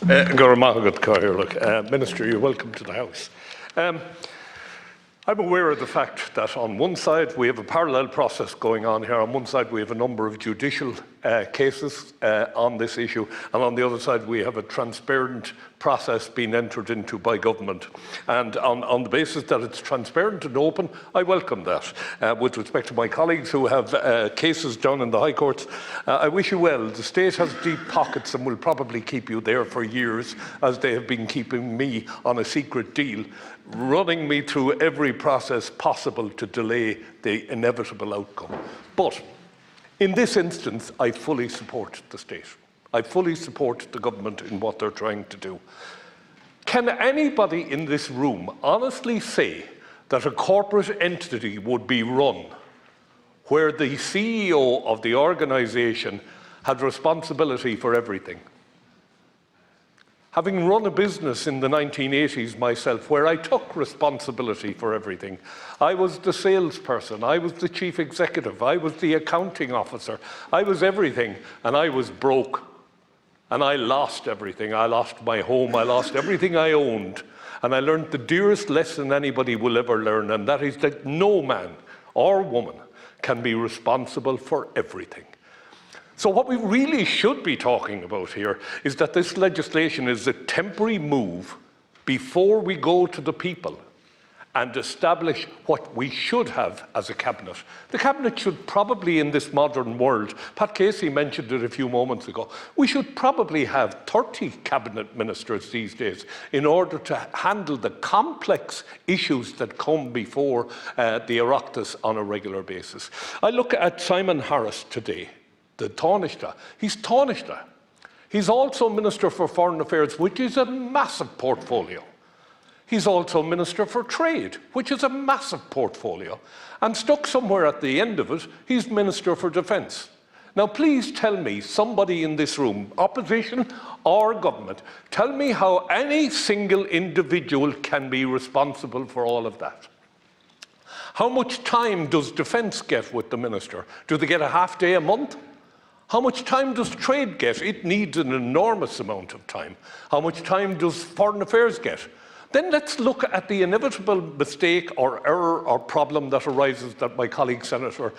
Minister, you're welcome to the House. I'm aware of the fact that on one side we have a parallel process going on here. On one side we have a number of judicial cases on this issue, and on the other side we have a transparent process being entered into by government. And on the basis that it's transparent and open, I welcome that. With respect to my colleagues who have cases down in the High Courts, I wish you well. The state has deep pockets and will probably keep you there for years, as they have been keeping me on a secret deal, running me through every process possible to delay the inevitable outcome. But in this instance, I fully support the state. I fully support the government in what they're trying to do. Can anybody in this room honestly say that a corporate entity would be run where the CEO of the organisation had responsibility for everything? Having run a business in the 1980s myself, where I took responsibility for everything, I was the salesperson, I was the chief executive, I was the accounting officer, I was everything, and I was broke. And I lost everything. I lost my home, I lost everything I owned. And I learned the dearest lesson anybody will ever learn, and that is that no man or woman can be responsible for everything. So what we really should be talking about here is that this legislation is a temporary move before we go to the people and establish what we should have as a cabinet. The cabinet should probably, in this modern world, Pat Casey mentioned it a few moments ago, we should probably have 30 cabinet ministers these days in order to handle the complex issues that come before the Oireachtas on a regular basis. I look at Simon Harris today, the Taoiseach. He's Taoiseach. He's also Minister for Foreign Affairs, which is a massive portfolio. He's also Minister for Trade, which is a massive portfolio. And stuck somewhere at the end of it, he's Minister for Defence. Now, please tell me, somebody in this room, opposition or government, tell me how any single individual can be responsible for all of that. How much time does Defence get with the Minister? Do they get a half day a month? How much time does Trade get? It needs an enormous amount of time. How much time does Foreign Affairs get? Then let's look at the inevitable mistake or error or problem that arises that my colleague Senator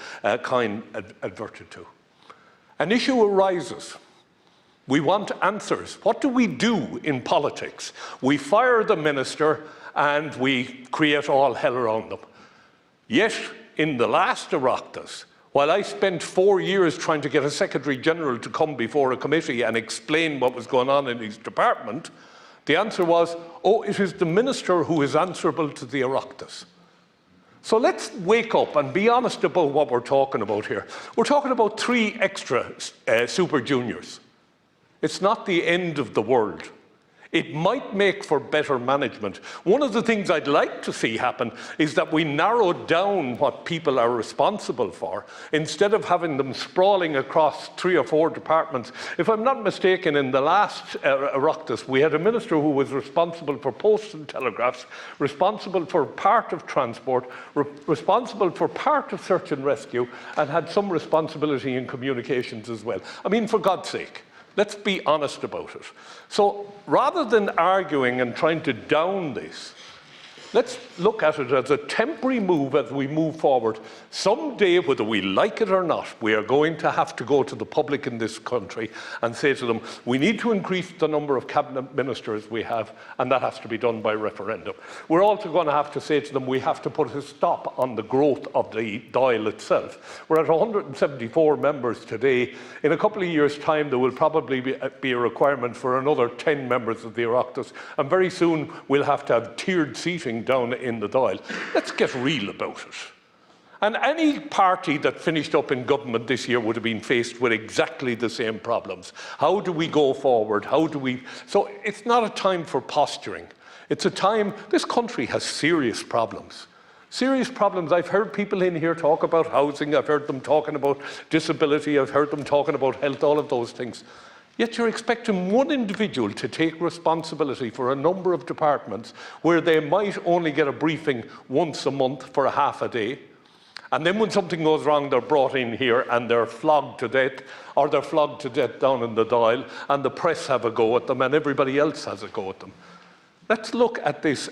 Kine adverted to. An issue arises. We want answers. What do we do in politics? We fire the minister and we create all hell around them. Yet, in the last Oireachtas, while I spent 4 years trying to get a Secretary-General to come before a committee and explain what was going on in his department, the answer was, oh, it is the minister who is answerable to the Oireachtas. So let's wake up and be honest about what we're talking about here. We're talking about 3 extra super juniors. It's not the end of the world. It might make for better management. One of the things I'd like to see happen is that we narrow down what people are responsible for, instead of having them sprawling across 3 or 4 departments. If I'm not mistaken, in the last Oireachtas, we had a minister who was responsible for posts and telegraphs, responsible for part of transport, responsible for part of search and rescue, and had some responsibility in communications as well. I mean, for God's sake. Let's be honest about it. So rather than arguing and trying to down this, let's look at it as a temporary move as we move forward. Someday, whether we like it or not, we are going to have to go to the public in this country and say to them, we need to increase the number of cabinet ministers we have, and that has to be done by referendum. We're also going to have to say to them, we have to put a stop on the growth of the Dáil itself. We're at 174 members today. In a couple of years' time, there will probably be a requirement for another 10 members of the Oireachtas, and very soon we'll have to have tiered seating down in the Dáil. Let's get real about it. And any party that finished up in government this year would have been faced with exactly the same problems. How do we go forward? How do we... So it's not a time for posturing. It's a time... This country has serious problems. Serious problems. I've heard people in here talk about housing. I've heard them talking about disability. I've heard them talking about health, all of those things. Yet you're expecting one individual to take responsibility for a number of departments where they might only get a briefing once a month for a half a day. And then when something goes wrong, they're brought in here and they're flogged to death, or they're flogged to death down in the Dáil, and the press have a go at them and everybody else has a go at them. Let's look at this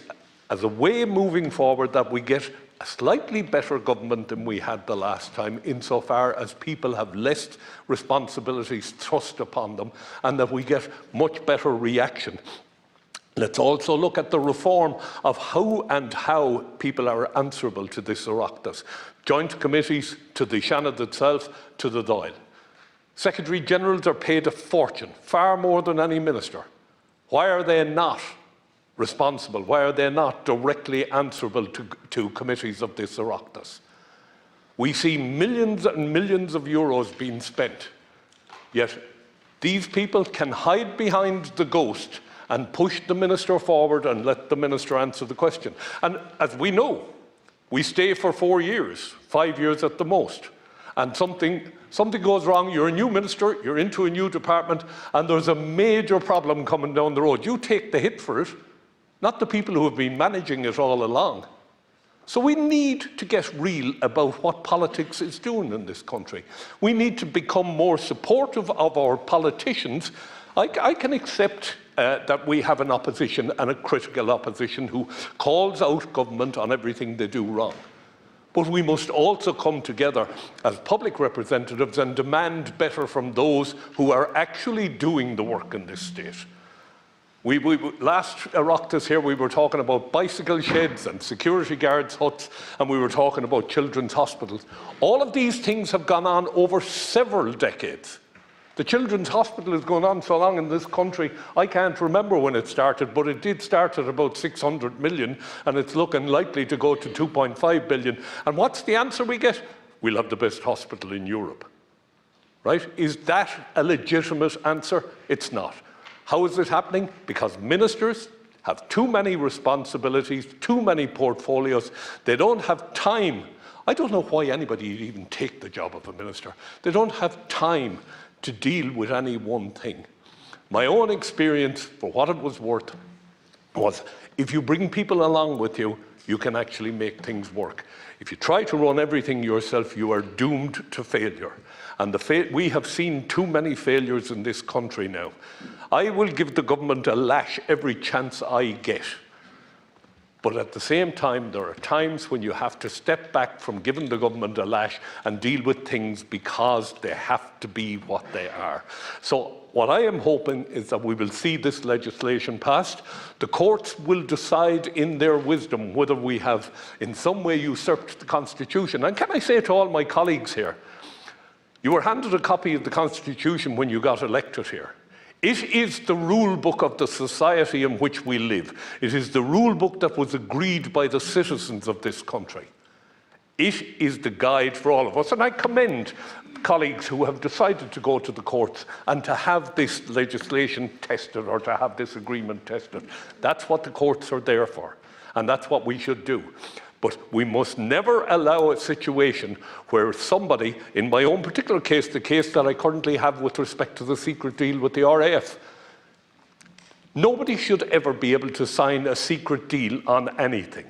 as a way moving forward that we get a slightly better government than we had the last time, insofar as people have less responsibilities thrust upon them and that we get much better reaction. Let's also look at the reform of how people are answerable to this Oireachtas. Joint committees, to the Seanad itself, to the Dáil. Secretary Generals are paid a fortune, far more than any minister. Why are they not responsible? Why are they not directly answerable to committees of this Oireachtas? We see millions and millions of euros being spent, yet these people can hide behind the ghost and push the minister forward and let the minister answer the question. And as we know, we stay for 4 years, 5 years at the most, and something goes wrong, you're a new minister, you're into a new department, and there's a major problem coming down the road. You take the hit for it, not the people who have been managing it all along. So we need to get real about what politics is doing in this country. We need to become more supportive of our politicians. I can accept that we have an opposition, and a critical opposition, who calls out government on everything they do wrong. But we must also come together as public representatives and demand better from those who are actually doing the work in this state. Last Oireachtas here, we were talking about bicycle sheds and security guards' huts, and we were talking about children's hospitals. All of these things have gone on over several decades. The Children's Hospital has gone on so long in this country, I can't remember when it started, but it did start at about 600 million, and it's looking likely to go to 2.5 billion. And what's the answer we get? We'll have the best hospital in Europe. Right? Is that a legitimate answer? It's not. How is it happening? Because ministers have too many responsibilities, too many portfolios. They don't have time. I don't know why anybody would even take the job of a minister. They don't have time to deal with any one thing. My own experience, for what it was worth, was if you bring people along with you, you can actually make things work. If you try to run everything yourself, you are doomed to failure. And we have seen too many failures in this country now. I will give the government a lash every chance I get. But at the same time, there are times when you have to step back from giving the government a lash and deal with things because they have to be what they are. So what I am hoping is that we will see this legislation passed. The courts will decide in their wisdom whether we have in some way usurped the Constitution. And can I say to all my colleagues here, you were handed a copy of the Constitution when you got elected here. It is the rule book of the society in which we live. It is the rule book that was agreed by the citizens of this country. It is the guide for all of us. And I commend colleagues who have decided to go to the courts and to have this legislation tested, or to have this agreement tested. That's what the courts are there for. And that's what we should do. But we must never allow a situation where somebody, in my own particular case, the case that I currently have with respect to the secret deal with the RAF, nobody should ever be able to sign a secret deal on anything.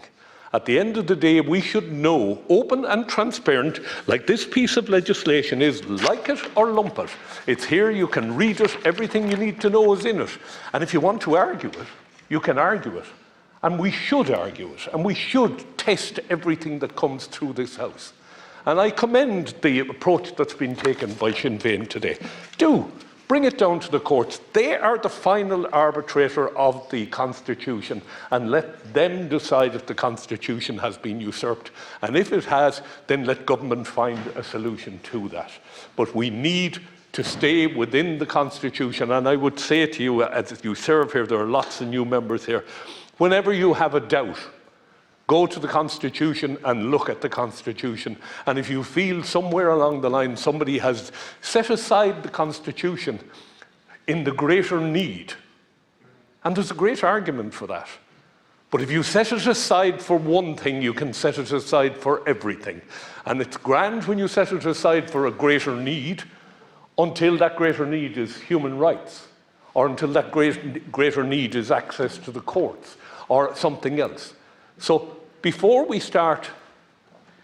At the end of the day, we should know, open and transparent, like this piece of legislation is, like it or lump it. It's here, you can read it, everything you need to know is in it. And if you want to argue it, you can argue it. And we should argue it, and we should test everything that comes through this House. And I commend the approach that's been taken by Sinn Féin today. Do bring it down to the courts. They are the final arbitrator of the Constitution, and let them decide if the Constitution has been usurped. And if it has, then let government find a solution to that. But we need to stay within the Constitution. And I would say to you, as you serve here, there are lots of new members here, whenever you have a doubt, go to the Constitution and look at the Constitution. And if you feel somewhere along the line somebody has set aside the Constitution in the greater need, and there's a great argument for that, but if you set it aside for one thing, you can set it aside for everything. And it's grand when you set it aside for a greater need, until that greater need is human rights, or until that greater need is access to the courts, or something else. So before we start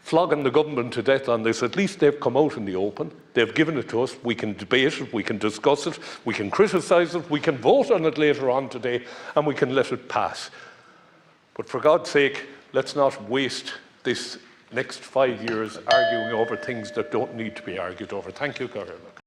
flogging the government to death on this. At least they've come out in the open. They've given it to us. We can debate it, we can discuss it, we can criticise it, we can vote on it later on today, and we can let it pass. But for God's sake, let's not waste this next 5 years arguing over things that don't need to be argued over. Thank you, Gerard.